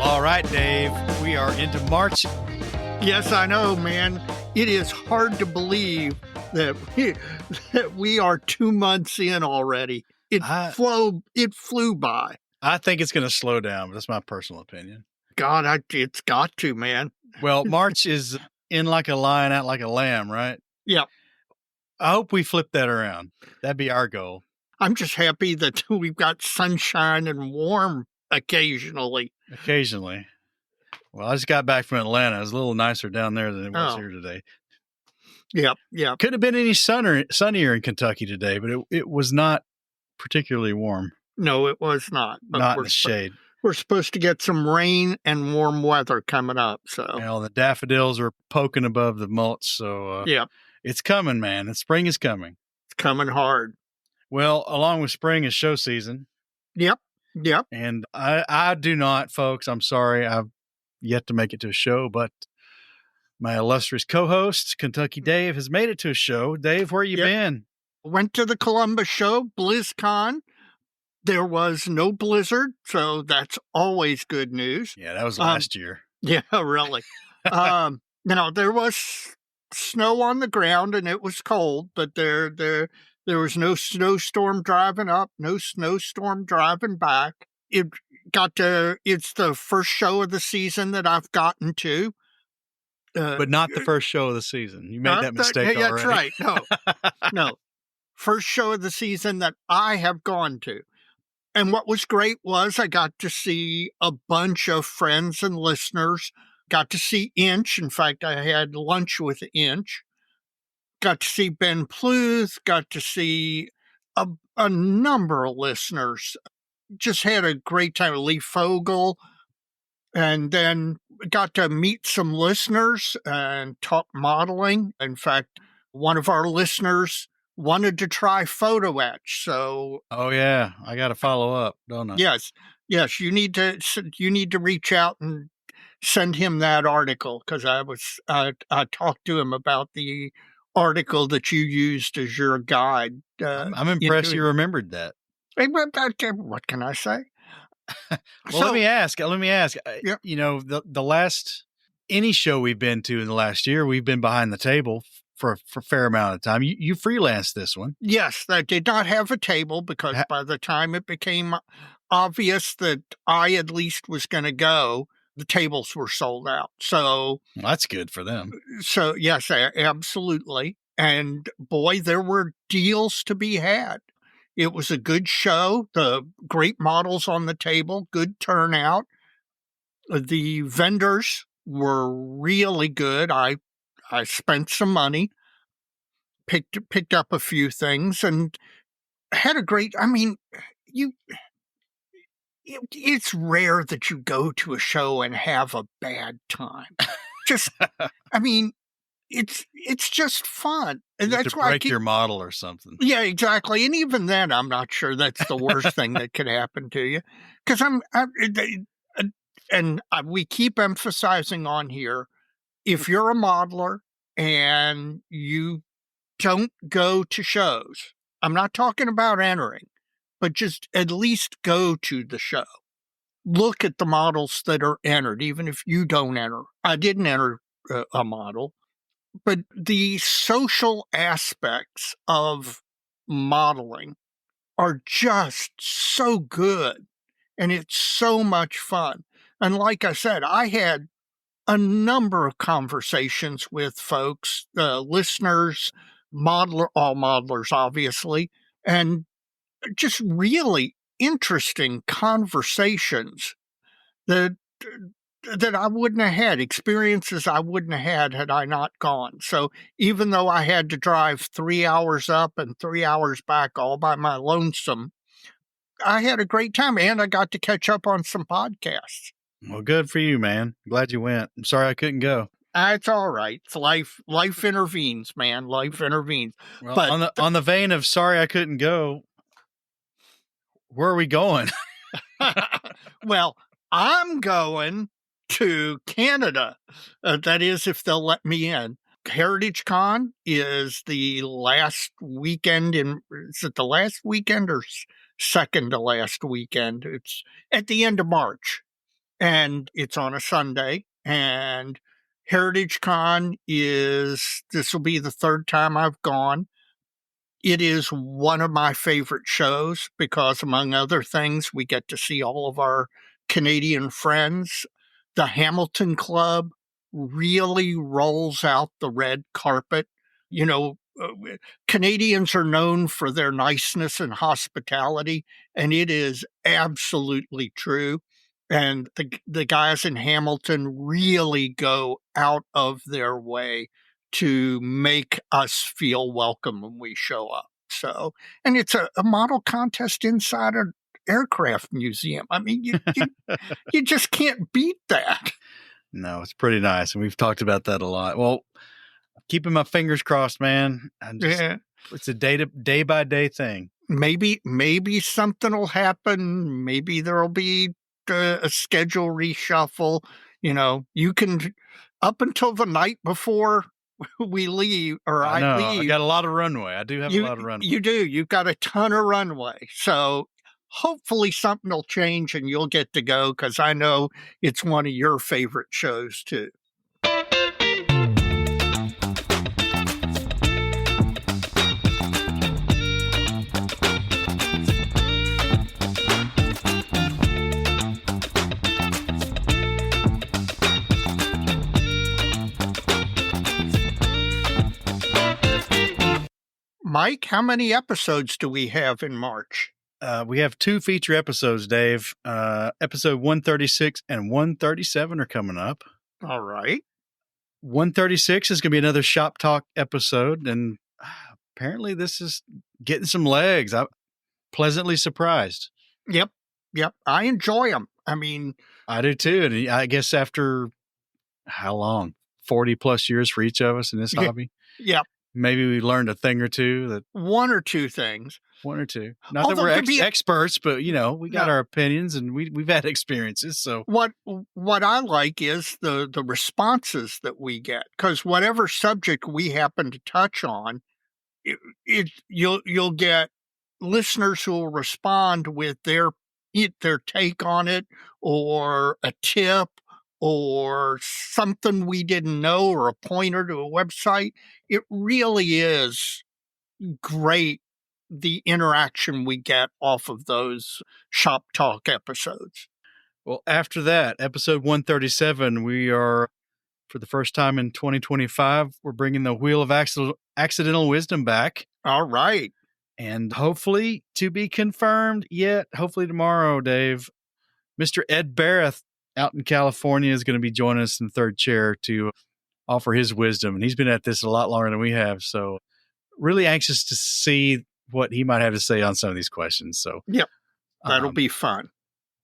All right, Dave, we are into March. Yes, I know, man. It is hard to believe that we are 2 months in already. It flew by. I think it's going to slow down, but that's my personal opinion. God, it's got to, man. Well, March is in like a lion, out like a lamb, right? Yeah. I hope we flip that around. That'd be our goal. I'm just happy that we've got sunshine and warm occasionally. Occasionally. Well, I just got back from Atlanta. It was a little nicer down there than it was here today. Yeah. Could have been any sunnier in Kentucky today, but it was not particularly warm. No, it was not. But not in the shade. We're supposed to get some rain and warm weather coming up. So, well, the daffodils are poking above the mulch. So, it's coming, man. And spring is coming. It's coming hard. Well, along with spring is show season. Yep. And I do not, folks. I'm sorry. I've yet to make it to a show, but my illustrious co-host, Kentucky Dave, has made it to a show. Dave, where you been? Went to the Columbus show, BlizzCon. There was no blizzard, so that's always good news. Yeah, that was last year. Yeah, really. There was snow on the ground and it was cold, but there was no snowstorm driving up, no snowstorm driving back. It's the first show of the season that I've gotten to. But not the first show of the season. You made that mistake already. That's right. No. First show of the season that I have gone to. And what was great was I got to see a bunch of friends and listeners. Got to see Inch. In fact, I had lunch with Inch. Got to see Ben Pluth. Got to see a number of listeners. Just had a great time. Lee Fogel. And then got to meet some listeners and talk modeling. In fact, one of our listeners wanted to try photo etch. So, oh yeah, I got to follow up, don't I? Yes, you need to reach out and send him that article because I talked to him about the article that you used as your guide. I'm impressed you remembered that. What can I say? Well, let me ask. You know, the last any show we've been to in the last year, we've been behind the table for a fair amount of time. You freelanced this one. Yes, I did not have a table because by the time it became obvious that I at least was going to go, the tables were sold out. So well, that's good for them. So yes, absolutely. And boy, there were deals to be had. It was a good show. The great models on the table, good turnout. The vendors were really good. I spent some money, picked up a few things, and had a great. I mean, it's rare that you go to a show and have a bad time. It's just fun, and that's why break your model or something. Yeah, exactly. And even then, I'm not sure that's the worst thing that could happen to you, because we keep emphasizing on here, if you're a modeler and you don't go to shows, I'm not talking about entering, but just at least go to the show. Look at the models that are entered, even if you don't enter. I didn't enter a model. But the social aspects of modeling are just so good, and it's so much fun. And like I said, I had a number of conversations with folks, listeners, all modelers, obviously, and just really interesting conversations that I wouldn't have had, experiences I wouldn't have had I not gone. So even though I had to drive 3 hours up and 3 hours back all by my lonesome, I had a great time, and I got to catch up on some podcasts. Well, good for you, man. Glad you went. I'm sorry I couldn't go. It's all right. It's life. Life intervenes, man. Life intervenes. Well, but on the vein of sorry I couldn't go, where are we going? Well, I'm going to Canada. That is, if they'll let me in. Heritage Con is the last weekend is it the last weekend or second to last weekend? It's at the end of March. and it's on a Sunday. And Heritage Con this will be the third time I've gone. It is one of my favorite shows because, among other things, we get to see all of our Canadian friends. The Hamilton Club really rolls out the red carpet. You know, Canadians are known for their niceness and hospitality, and it is absolutely true. And the guys in Hamilton really go out of their way to make us feel welcome when we show up. So, and it's a model contest inside an aircraft museum. I mean, you just can't beat that. No, it's pretty nice. And we've talked about that a lot. Well, keeping my fingers crossed, man. It's a day by day thing. Maybe something will happen. Maybe there'll be a schedule reshuffle. You know, you can, up until the night before we leave, or I leave. I got a lot of runway. I do have a lot of runway. You do. You've got a ton of runway. So hopefully something will change and you'll get to go, because I know it's one of your favorite shows too. Mike, how many episodes do we have in March? We have 2 feature episodes, Dave. Episode 136 and 137 are coming up. All right. 136 is going to be another Shop Talk episode, and apparently this is getting some legs. I'm pleasantly surprised. Yep. I enjoy them. I mean, I do too. And I guess after how long? 40 plus years for each of us in this hobby. Yep. Maybe we learned a thing or two. One or two things. Not that we're experts, but we got our opinions and we've had experiences. So what I like is the responses that we get, because whatever subject we happen to touch on, you'll get listeners who will respond with their take on it, or a tip, or something we didn't know, or a pointer to a website. It really is great, the interaction we get off of those Shop Talk episodes. Well, after that, episode 137, we are, for the first time in 2025, we're bringing the Wheel of Accidental Wisdom back. All right. And hopefully, to be confirmed yet, hopefully tomorrow, Dave, Mr. Ed Baroth out in California is going to be joining us in the third chair to offer his wisdom. And he's been at this a lot longer than we have. So really anxious to see what he might have to say on some of these questions. So yep, that'll be fun.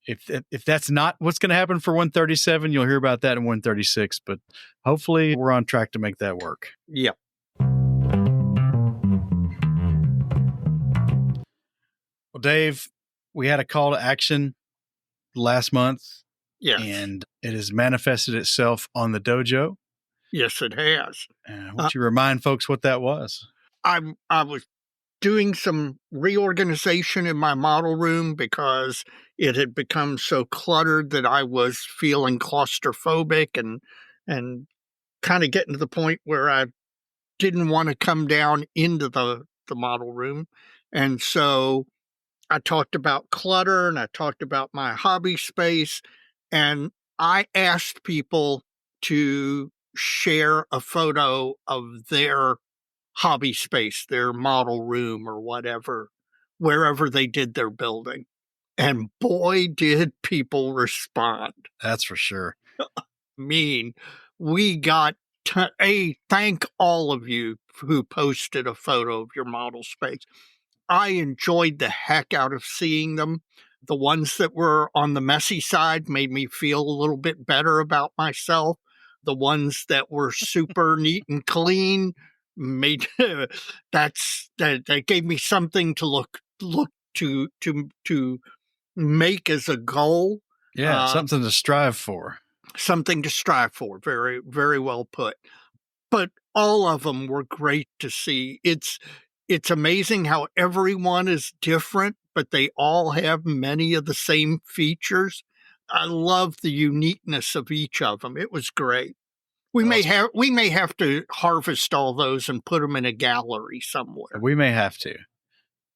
If that's not what's going to happen for 137, you'll hear about that in 136. But hopefully we're on track to make that work. Yep. Well, Dave, we had a call to action last month. Yes. And it has manifested itself on the dojo. Yes, it has. Why don't you remind folks what that was? I was doing some reorganization in my model room because it had become so cluttered that I was feeling claustrophobic and kind of getting to the point where I didn't want to come down into the model room. And so I talked about clutter, and I talked about my hobby space, and I asked people to share a photo of their hobby space, their model room or whatever, wherever they did their building. And boy, did people respond. That's for sure. We got thank all of you who posted a photo of your model space. I enjoyed the heck out of seeing them. The ones that were on the messy side made me feel a little bit better about myself. The ones that were super neat and clean made that gave me something to look to make as a goal. Yeah, something to strive for. Something to strive for. Very, very well put. But all of them were great to see. It's amazing how everyone is different, but they all have many of the same features. I love the uniqueness of each of them. It was great. We may have to harvest all those and put them in a gallery somewhere. We may have to.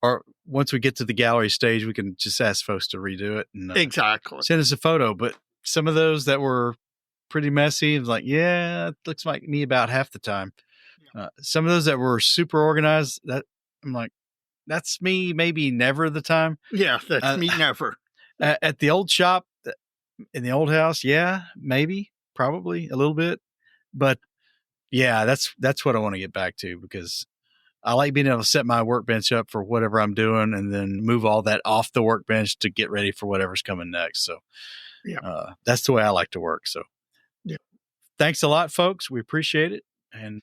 Or once we get to the gallery stage, we can just ask folks to redo it and exactly send us a photo. But some of those that were pretty messy, it was like, yeah, it looks like me about half the time. Some of those that were super organized, that I'm like, that's me maybe never the time. Yeah, that's me never. At the old shop, in the old house, yeah, maybe, probably a little bit. But yeah, that's what I want to get back to, because I like being able to set my workbench up for whatever I'm doing and then move all that off the workbench to get ready for whatever's coming next. So that's the way I like to work. So thanks a lot, folks. We appreciate it. And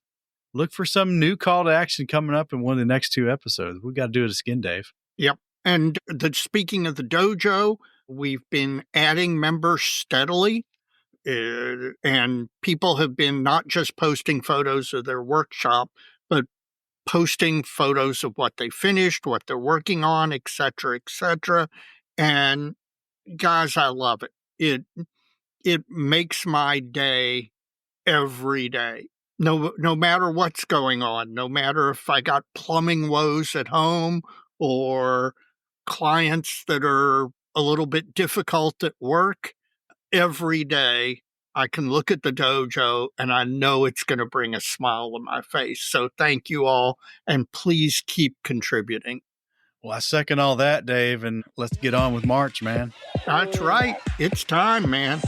look for some new call to action coming up in one of the next 2 episodes. We got to do it again, Dave. Yep. And speaking of the dojo, we've been adding members steadily. And people have been not just posting photos of their workshop, but posting photos of what they finished, what they're working on, et cetera, et cetera. And guys, I love it. It makes my day every day. No matter what's going on, no matter if I got plumbing woes at home or clients that are a little bit difficult at work, every day I can look at the dojo and I know it's going to bring a smile on my face. So thank you all, and please keep contributing. Well, I second all that, Dave, and let's get on with March, man. That's right. It's time, man.